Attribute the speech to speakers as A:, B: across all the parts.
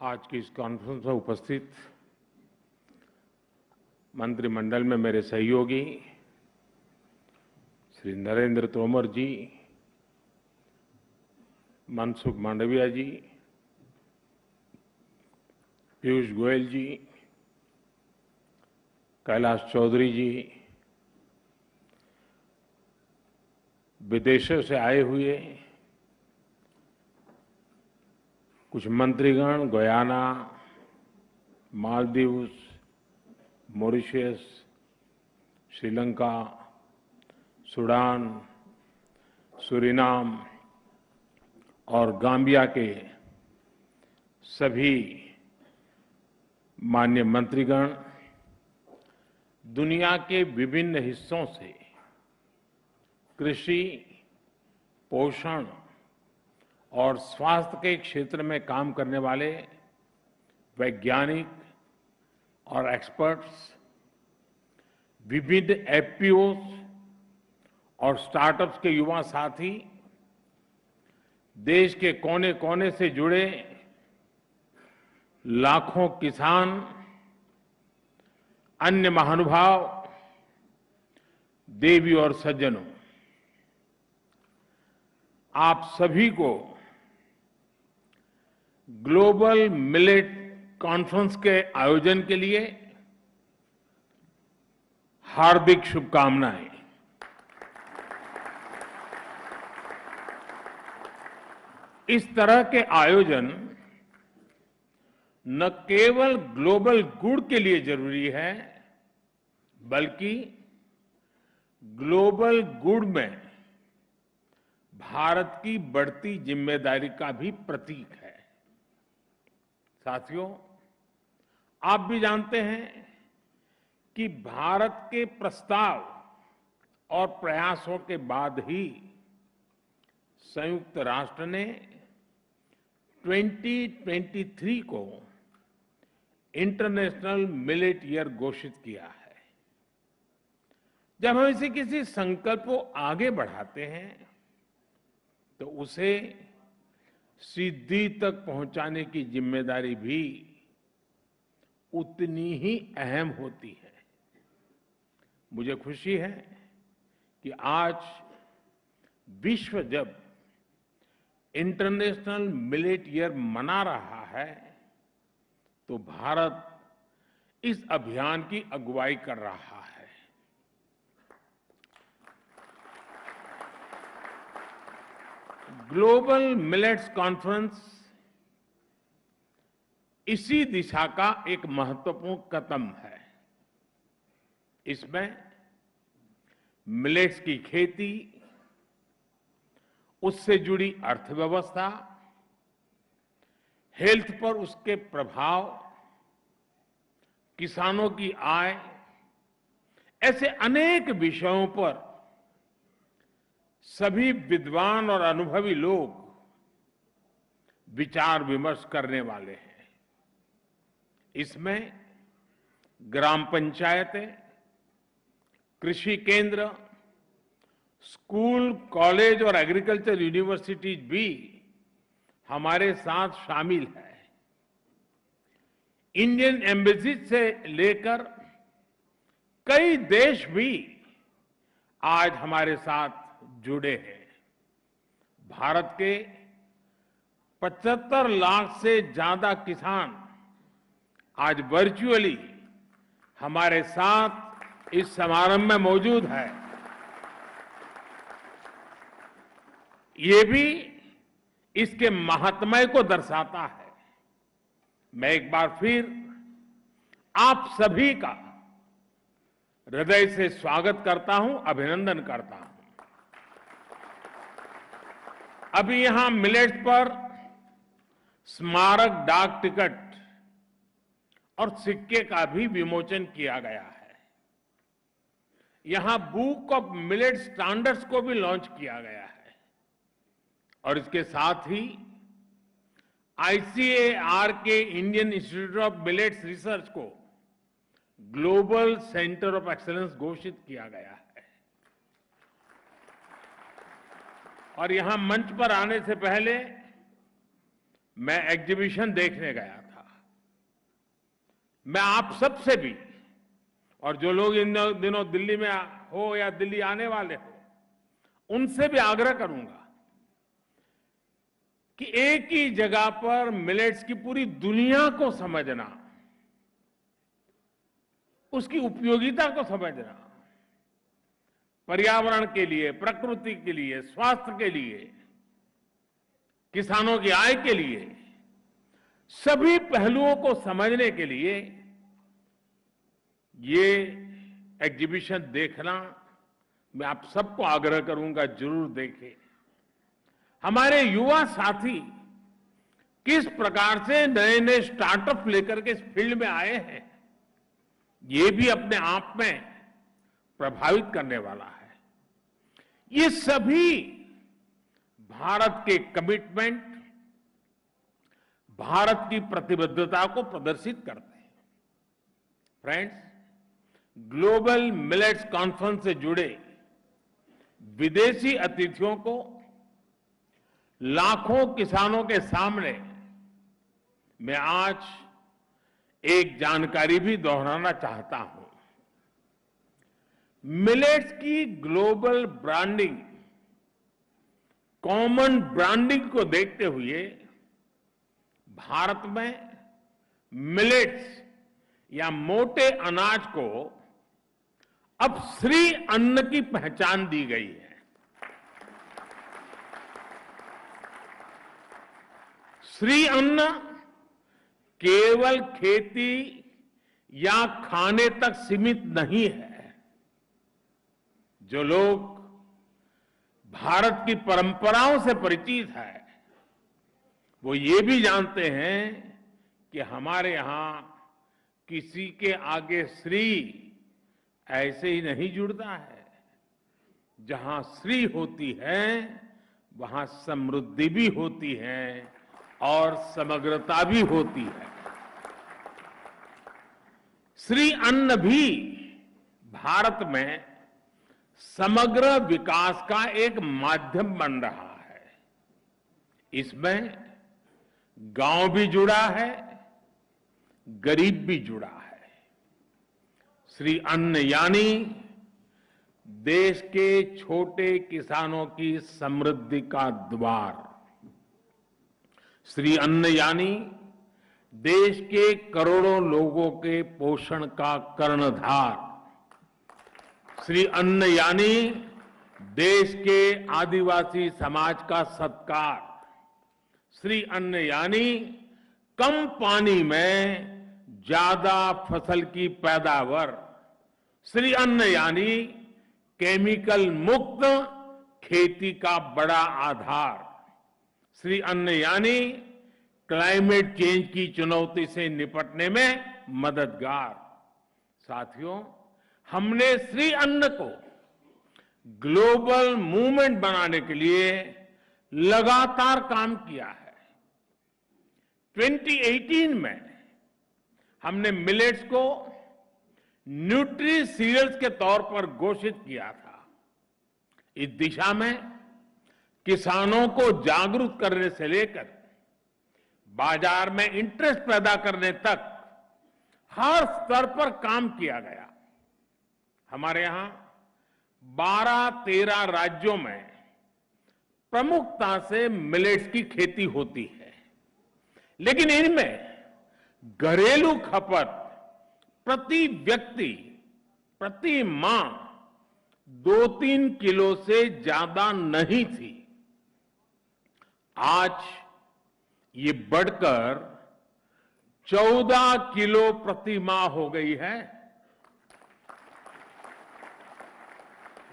A: आज की इस कॉन्फ्रेंस में उपस्थित मंत्रिमंडल में मेरे सहयोगी श्री नरेंद्र तोमर जी, मनसुख मांडविया जी, पीयूष गोयल जी, कैलाश चौधरी जी, विदेशों से आए हुए कुछ मंत्रीगण, Guyana, Maldives, Mauritius, Sri Lanka, Sudan, Suriname और गाम्बिया के सभी माननीय मंत्रीगण, दुनिया के विभिन्न हिस्सों से कृषि, पोषण और स्वास्थ्य के क्षेत्र में काम करने वाले वैज्ञानिक और एक्सपर्ट्स, विविध एफपीओ और स्टार्टअप्स के युवा साथी, देश के कोने कोने से जुड़े लाखों किसान, अन्य महानुभाव, देवी और सज्जनों, आप सभी को ग्लोबल मिलेट कॉन्फ्रेंस के आयोजन के लिए हार्दिक शुभकामनाएं। इस तरह के आयोजन न केवल ग्लोबल गुड के लिए जरूरी है, बल्कि ग्लोबल गुड में भारत की बढ़ती जिम्मेदारी का भी प्रतीक है। साथियों, आप भी जानते हैं कि भारत के प्रस्ताव और प्रयासों के बाद ही संयुक्त राष्ट्र ने 2023 को इंटरनेशनल मिलेट ईयर घोषित किया है। जब हम इसे किसी संकल्प को आगे बढ़ाते हैं तो उसे सिद्धि तक पहुंचाने की जिम्मेदारी भी उतनी ही अहम होती है। मुझे खुशी है कि आज विश्व जब इंटरनेशनल मिलेट ईयर मना रहा है तो भारत इस अभियान की अगुवाई कर रहा है। ग्लोबल मिलेट्स कॉन्फ्रेंस इसी दिशा का एक महत्वपूर्ण कदम है। इसमें मिलेट्स की खेती, उससे जुड़ी अर्थव्यवस्था, हेल्थ पर उसके प्रभाव, किसानों की आय, ऐसे अनेक विषयों पर सभी विद्वान और अनुभवी लोग विचार विमर्श करने वाले हैं। इसमें ग्राम पंचायतें, कृषि केंद्र, स्कूल, कॉलेज और एग्रीकल्चर यूनिवर्सिटीज भी हमारे साथ शामिल है। इंडियन एम्बेसी से लेकर कई देश भी आज हमारे साथ जुड़े हैं। भारत के 75 लाख से ज्यादा किसान आज वर्चुअली हमारे साथ इस समारंभ में मौजूद है। ये भी इसके महात्म्य को दर्शाता है। मैं एक बार फिर आप सभी का हृदय से स्वागत करता हूं, अभिनंदन करता हूं। अभी यहां मिलेट्स पर स्मारक डाक टिकट और सिक्के का भी विमोचन किया गया है। यहां बुक ऑफ मिलेट स्टैंडर्ड्स को भी लॉन्च किया गया है और इसके साथ ही आईसीएआर के Indian institute of millets research को ग्लोबल सेंटर ऑफ एक्सीलेंस घोषित किया गया है। और यहां मंच पर आने से पहले मैं एग्जीबिशन देखने गया था। मैं आप सबसे भी, और जो लोग इन दिनों दिल्ली में हो या दिल्ली आने वाले हो, उनसे भी आग्रह करूंगा कि एक ही जगह पर मिलेट्स की पूरी दुनिया को समझना, उसकी उपयोगिता को समझना, पर्यावरण के लिए, प्रकृति के लिए, स्वास्थ्य के लिए, किसानों की आय के लिए, सभी पहलुओं को समझने के लिए ये एग्जीबिशन देखना मैं आप सबको आग्रह करूंगा, जरूर देखें। हमारे युवा साथी किस प्रकार से नए नए स्टार्टअप लेकर के इस फील्ड में आए हैं, ये भी अपने आप में प्रभावित करने वाला है। ये सभी भारत के कमिटमेंट, भारत की प्रतिबद्धता को प्रदर्शित करते हैं। फ्रेंड्स, ग्लोबल मिलेट्स कॉन्फ्रेंस से जुड़े विदेशी अतिथियों को लाखों किसानों के सामने मैं आज एक जानकारी भी दोहराना चाहता हूं। मिलेट्स की ग्लोबल ब्रांडिंग, कॉमन ब्रांडिंग को देखते हुए भारत में मिलेट्स या मोटे अनाज को अब श्री अन्न की पहचान दी गई है। श्री अन्न केवल खेती या खाने तक सीमित नहीं है। जो लोग भारत की परंपराओं से परिचित है, वो ये भी जानते हैं कि हमारे यहां किसी के आगे श्री ऐसे ही नहीं जुड़ता है। जहां श्री होती है, वहां समृद्धि भी होती है और समग्रता भी होती है। श्री अन्न भी भारत में समग्र विकास का एक माध्यम बन रहा है। इसमें गांव भी जुड़ा है, गरीब भी जुड़ा है। श्री अन्न यानी देश के छोटे किसानों की समृद्धि का द्वार। श्री अन्न यानी देश के करोड़ों लोगों के पोषण का कर्णधार। श्री अन्न यानी देश के आदिवासी समाज का सत्कार। श्री अन्न यानी कम पानी में ज्यादा फसल की पैदावार। श्री अन्न यानी केमिकल मुक्त खेती का बड़ा आधार। श्री अन्न यानी क्लाइमेट चेंज की चुनौती से निपटने में मददगार। साथियों, हमने श्री अन्न को ग्लोबल मूवमेंट बनाने के लिए लगातार काम किया है। 2018 में हमने मिलेट्स को न्यूट्री सीरियल्स के तौर पर घोषित किया था। इस दिशा में किसानों को जागरूक करने से लेकर बाजार में इंटरेस्ट पैदा करने तक हर स्तर पर काम किया गया। हमारे यहां 12-13 राज्यों में प्रमुखता से मिलेट्स की खेती होती है, लेकिन इनमें घरेलू खपत प्रति व्यक्ति, प्रति माह 2-3 किलो से ज्यादा नहीं थी। आज ये बढ़कर 14 किलो प्रति माह हो गई है।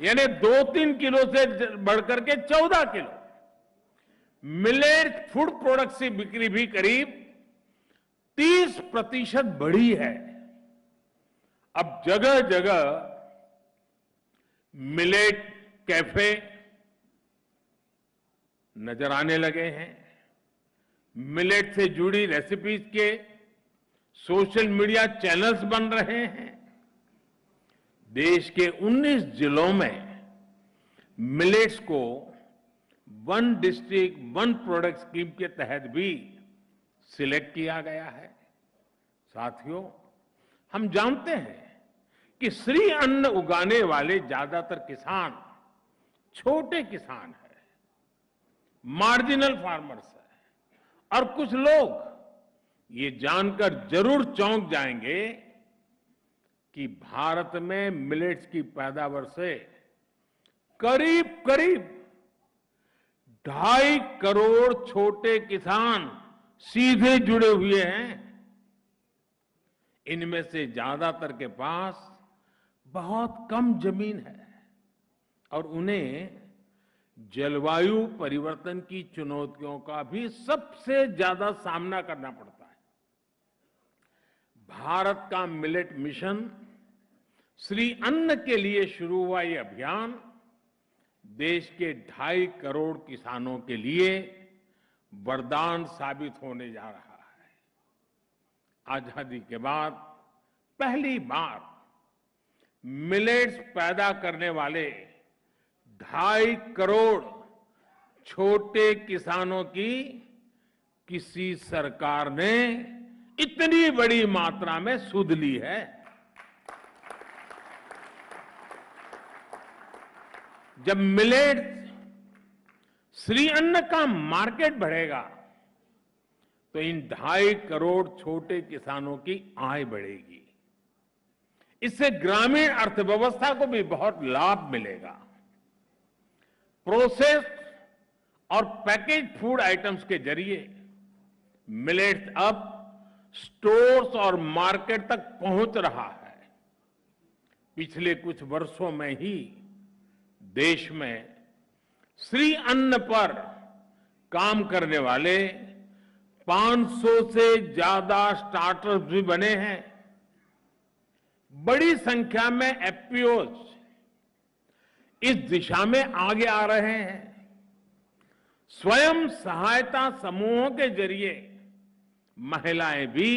A: यानी 2-3 किलो से बढ़कर के 14 किलो। मिलेट फूड प्रोडक्ट्स की बिक्री भी करीब 30% बढ़ी है। अब जगह जगह मिलेट कैफे नजर आने लगे हैं। मिलेट से जुड़ी रेसिपीज के सोशल मीडिया चैनल्स बन रहे हैं। देश के 19 जिलों में मिलेट्स को one district one product scheme के तहत भी सिलेक्ट किया गया है। साथियों, हम जानते हैं कि श्री अन्न उगाने वाले ज्यादातर किसान छोटे किसान हैं, मार्जिनल फार्मर्स हैं। और कुछ लोग ये जानकर जरूर चौंक जाएंगे कि भारत में मिलेट्स की पैदावार से करीब करीब 2.5 करोड़ छोटे किसान सीधे जुड़े हुए हैं। इनमें से ज्यादातर के पास बहुत कम जमीन है और उन्हें जलवायु परिवर्तन की चुनौतियों का भी सबसे ज्यादा सामना करना पड़ता है। भारत का मिलेट मिशन श्री अन्न के लिए शुरू हुआ ये अभियान देश के 2.5 करोड़ किसानों के लिए वरदान साबित होने जा रहा है। आजादी के बाद पहली बार मिलेट्स पैदा करने वाले 2.5 करोड़ छोटे किसानों की किसी सरकार ने इतनी बड़ी मात्रा में सुध ली है। जब मिलेट श्री अन्न का मार्केट बढ़ेगा तो इन 2.5 करोड़ छोटे किसानों की आय बढ़ेगी। इससे ग्रामीण अर्थव्यवस्था को भी बहुत लाभ मिलेगा। प्रोसेस्ड और पैकेज फूड आइटम्स के जरिए मिलेट्स अब स्टोर्स और मार्केट तक पहुंच रहा है। पिछले कुछ वर्षों में ही देश में श्री अन्न पर काम करने वाले 500 से ज्यादा स्टार्टअप्स भी बने हैं। बड़ी संख्या में एफपीओज इस दिशा में आगे आ रहे हैं। स्वयं सहायता समूहों के जरिए महिलाएं भी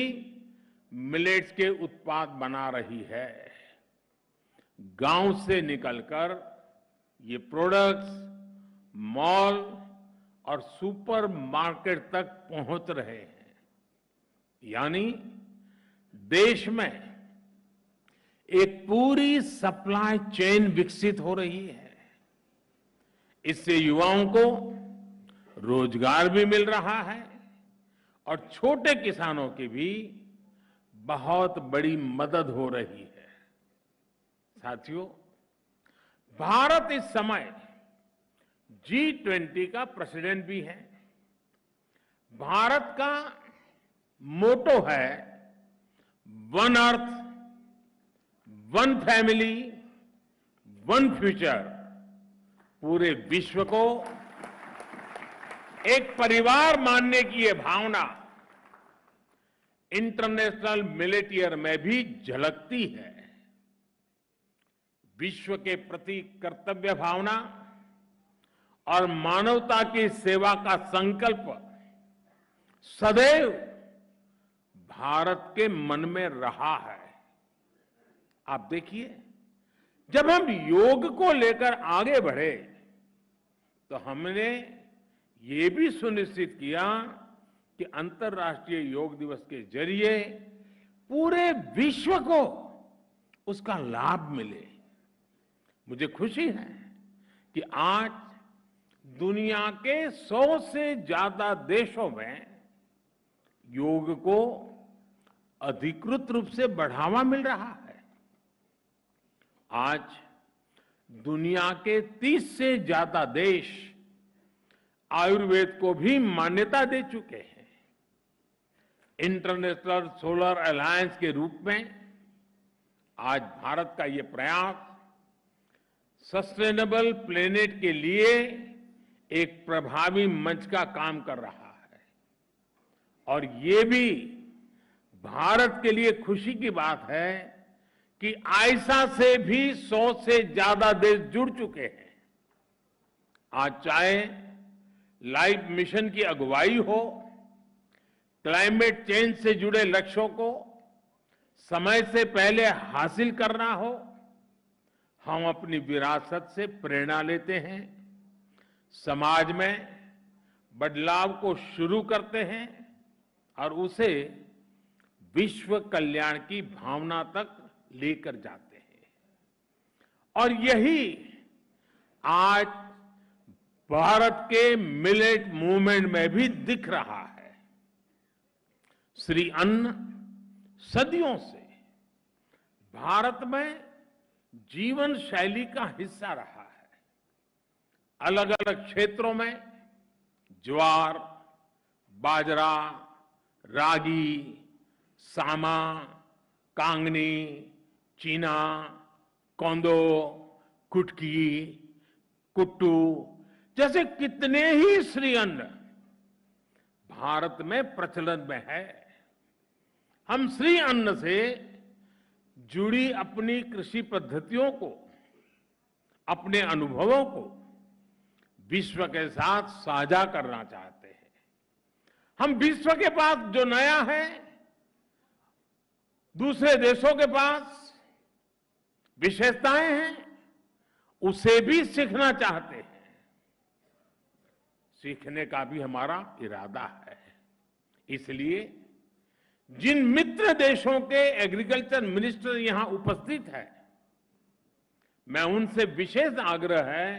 A: मिलेट्स के उत्पाद बना रही है। गांव से निकलकर ये प्रोडक्ट्स मॉल और सुपर मार्केट तक पहुंच रहे हैं। यानी देश में एक पूरी सप्लाई चेन विकसित हो रही है। इससे युवाओं को रोजगार भी मिल रहा है और छोटे किसानों की भी बहुत बड़ी मदद हो रही है। साथियों, भारत इस समय G20 का प्रेसिडेंट भी है। भारत का मोटो है one earth, one family, one future. पूरे विश्व को एक परिवार मानने की यह भावना इंटरनेशनल मिलेट ईयर में भी झलकती है। विश्व के प्रति कर्तव्य भावना और मानवता की सेवा का संकल्प सदैव भारत के मन में रहा है। आप देखिए, जब हम योग को लेकर आगे बढ़े तो हमने ये भी सुनिश्चित किया कि अंतर्राष्ट्रीय योग दिवस के जरिए पूरे विश्व को उसका लाभ मिले। मुझे खुशी है कि आज दुनिया के 100 से ज्यादा देशों में योग को अधिकृत रूप से बढ़ावा मिल रहा है। आज दुनिया के 30 से ज्यादा देश आयुर्वेद को भी मान्यता दे चुके हैं। इंटरनेशनल सोलर अलायंस के रूप में आज भारत का ये प्रयास सस्टेनेबल प्लेनेट के लिए एक प्रभावी मंच का काम कर रहा है। और ये भी भारत के लिए खुशी की बात है कि आयसा से भी 100 से ज्यादा देश जुड़ चुके हैं। आज चाहे लाइफ मिशन की अगुवाई हो, क्लाइमेट चेंज से जुड़े लक्ष्यों को समय से पहले हासिल करना हो, हम अपनी विरासत से प्रेरणा लेते हैं, समाज में बदलाव को शुरू करते हैं और उसे विश्व कल्याण की भावना तक लेकर जाते हैं। और यही आज भारत के मिलेट मूवमेंट में भी दिख रहा है। श्री अन्न सदियों से भारत में जीवन शैली का हिस्सा रहा है। अलग अलग क्षेत्रों में ज्वार, बाजरा, रागी, सामा, कांगनी, चीना, कोंदो, कुटकी, कुट्टू जैसे कितने ही श्री अन्न भारत में प्रचलन में है। हम श्री अन्न से जुड़ी अपनी कृषि पद्धतियों को, अपने अनुभवों को विश्व के साथ साझा करना चाहते हैं। हम विश्व के पास जो नया है, दूसरे देशों के पास विशेषताएं हैं, उसे भी सीखना चाहते हैं। सीखने का भी हमारा इरादा है। इसलिए जिन मित्र देशों के एग्रीकल्चर मिनिस्टर यहां उपस्थित हैं, मैं उनसे विशेष आग्रह है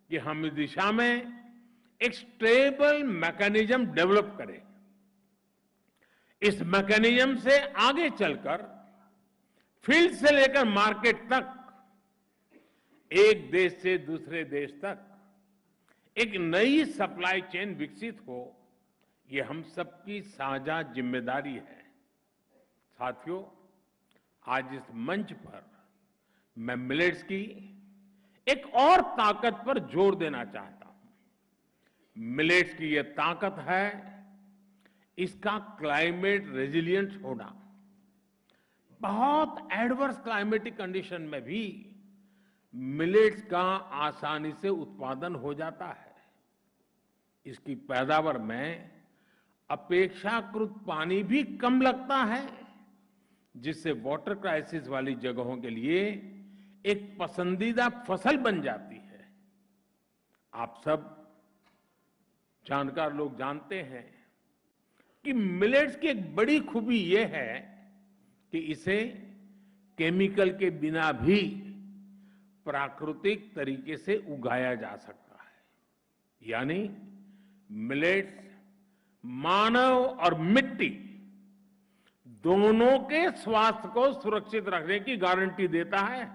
A: कि हम इस दिशा में एक स्टेबल मैकेनिज्म डेवलप करें। इस मैकेनिज्म से आगे चलकर फील्ड से लेकर मार्केट तक, एक देश से दूसरे देश तक एक नई सप्लाई चेन विकसित हो, ये हम सबकी साझा जिम्मेदारी है। साथियों, आज इस मंच पर मैं मिलेट्स की एक और ताकत पर जोर देना चाहता हूं। मिलेट्स की यह ताकत है इसका क्लाइमेट रेजिलिएंट होना। बहुत एडवर्स क्लाइमेटिक कंडीशन में भी मिलेट्स का आसानी से उत्पादन हो जाता है। इसकी पैदावार में अपेक्षाकृत पानी भी कम लगता है, जिससे वाटर क्राइसिस वाली जगहों के लिए एक पसंदीदा फसल बन जाती है। आप सब जानकार लोग जानते हैं कि मिलेट्स की एक बड़ी खूबी यह है कि इसे केमिकल के बिना भी प्राकृतिक तरीके से उगाया जा सकता है। यानी मिलेट्स मानव और मिट्टी दोनों के स्वास्थ्य को सुरक्षित रखने की गारंटी देता है।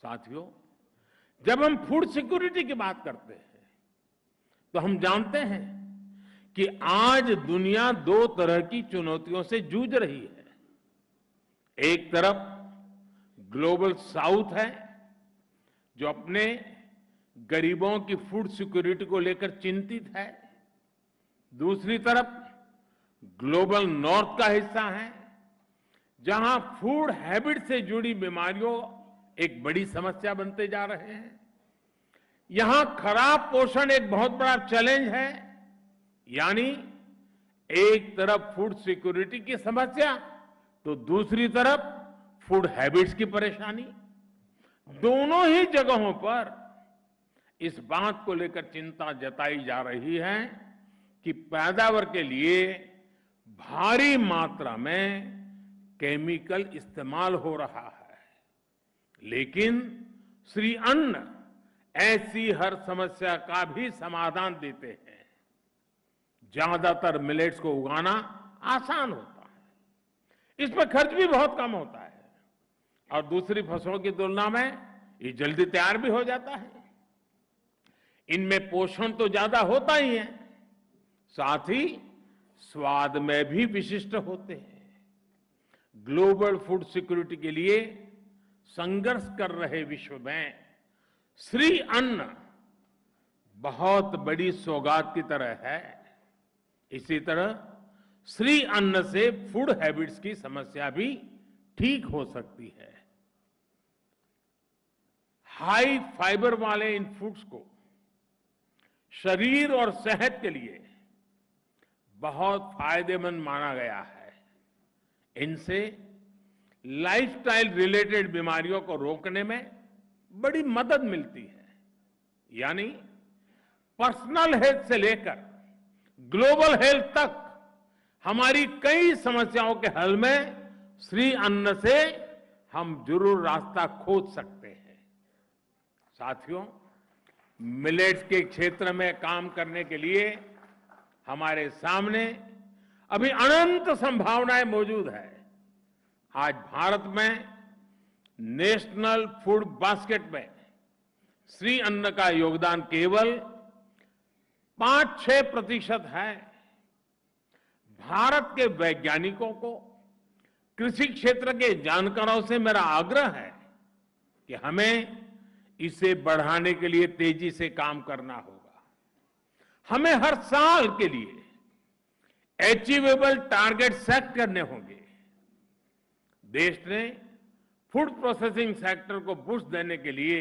A: साथियों, जब हम फूड सिक्योरिटी की बात करते हैं तो हम जानते हैं कि आज दुनिया दो तरह की चुनौतियों से जूझ रही है। एक तरफ ग्लोबल साउथ है, जो अपने गरीबों की फूड सिक्योरिटी को लेकर चिंतित है। दूसरी तरफ ग्लोबल नॉर्थ का हिस्सा है, जहां फूड हैबिट से जुड़ी बीमारियों एक बड़ी समस्या बनते जा रहे हैं। यहां खराब पोषण एक बहुत बड़ा चैलेंज है। यानी एक तरफ फूड सिक्योरिटी की समस्या तो दूसरी तरफ फूड हैबिट्स की परेशानी। दोनों ही जगहों पर इस बात को लेकर चिंता जताई जा रही है कि पैदावार के लिए भारी मात्रा में केमिकल इस्तेमाल हो रहा है। लेकिन श्री अन्न ऐसी हर समस्या का भी समाधान देते हैं। ज्यादातर मिलेट्स को उगाना आसान होता है, इसमें खर्च भी बहुत कम होता है और दूसरी फसलों की तुलना में ये जल्दी तैयार भी हो जाता है। इनमें पोषण तो ज्यादा होता ही है, साथ ही स्वाद में भी विशिष्ट होते हैं। ग्लोबल फूड सिक्योरिटी के लिए संघर्ष कर रहे विश्व में श्री अन्न बहुत बड़ी सौगात की तरह है। इसी तरह श्री अन्न से फूड हैबिट्स की समस्या भी ठीक हो सकती है। हाई फाइबर वाले इन फूड्स को शरीर और सेहत के लिए बहुत फायदेमंद माना गया है। इनसे लाइफस्टाइल रिलेटेड बीमारियों को रोकने में बड़ी मदद मिलती है। यानी पर्सनल हेल्थ से लेकर ग्लोबल हेल्थ तक हमारी कई समस्याओं के हल में श्री अन्न से हम जरूर रास्ता खोज सकते हैं। साथियों, मिलेट्स के क्षेत्र में काम करने के लिए हमारे सामने अभी अनंत संभावनाएं मौजूद है। आज भारत में नेशनल फूड बास्केट में श्री अन्न का योगदान केवल 5-6% है। भारत के वैज्ञानिकों को, कृषि क्षेत्र के जानकारों से मेरा आग्रह है कि हमें इसे बढ़ाने के लिए तेजी से काम करना होगा। हमें हर साल के लिए अचीवेबल टारगेट सेट करने होंगे। देश ने फूड प्रोसेसिंग सेक्टर को बूस्ट देने के लिए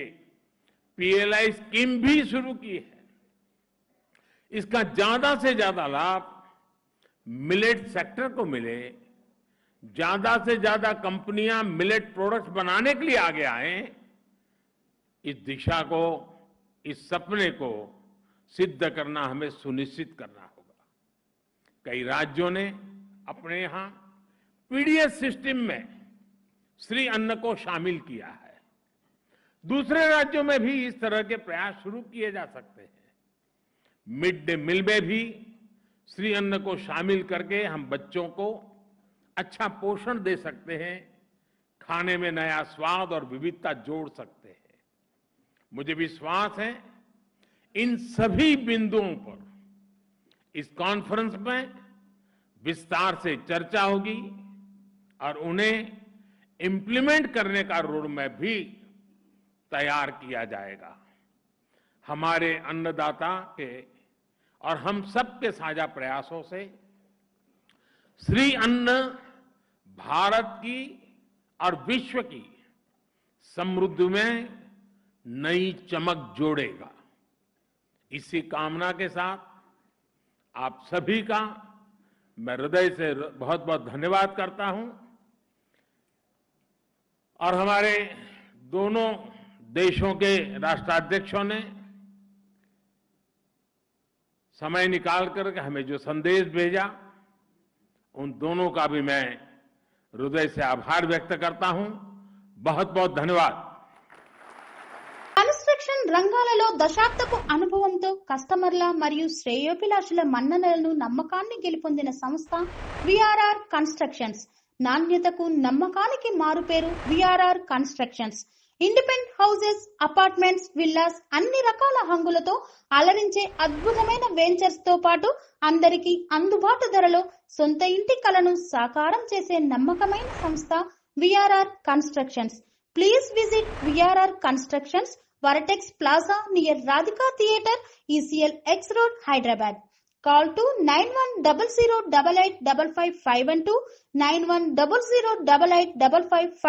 A: पीएलआई स्कीम भी शुरू की है। इसका ज्यादा से ज्यादा लाभ मिलेट सेक्टर को मिले, ज्यादा से ज्यादा कंपनियां मिलेट प्रोडक्ट्स बनाने के लिए आगे आए, इस दिशा को, इस सपने को सिद्ध करना हमें सुनिश्चित करना होगा। कई राज्यों ने अपने यहां पीडीएस सिस्टम में श्री अन्न को शामिल किया है। दूसरे राज्यों में भी इस तरह के प्रयास शुरू किए जा सकते हैं। मिड डे मील में भी श्री अन्न को शामिल करके हम बच्चों को अच्छा पोषण दे सकते हैं, खाने में नया स्वाद और विविधता जोड़ सकते हैं। मुझे विश्वास है इन सभी बिंदुओं पर इस कॉन्फ्रेंस में विस्तार से चर्चा होगी और उन्हें इंप्लीमेंट करने का रोड मैप भी तैयार किया जाएगा। हमारे अन्नदाता के और हम सबके साझा प्रयासों से श्री अन्न भारत की और विश्व की समृद्धि में नई चमक जोड़ेगा। इसी कामना के साथ आप सभी का मैं हृदय से बहुत बहुत धन्यवाद करता हूं और हमारे दोनों देशों के राष्ट्राध्यक्षों ने समय निकाल कर हमें जो संदेश भेजा, उन दोनों का भी मैं हृदय से आभार व्यक्त करता हूं। बहुत बहुत धन्यवाद।
B: కన్స్ట్రక్షన్ రంగాలలో దశాబ్దపు అనుభవంతో కస్టమర్ల మరియు శ్రేయోభిలాషుల మన్ననలను నమ్మకాన్ని గెలుపొందిన సంస్థ విఆర్ఆర్ కన్స్ట్రక్షన్స్. నాణ్యతకు నమ్మకానికి మారుపేరు VRR constructions. Independent houses, apartments, villas అన్ని రకాల హంగులతో అలరించే అద్భుతమైన వెంచర్స్ తో పాటు అందరికీ అందుబాటు ధరలో సొంత ఇంటి కలను సాకారం చేసే నమ్మకమైన సంస్థ VRR constructions. Please visit VRR Constructions, Varatex Plaza near Radhika Theatre, ECL X Road, Hyderabad. Call to 9100885552, 91008855.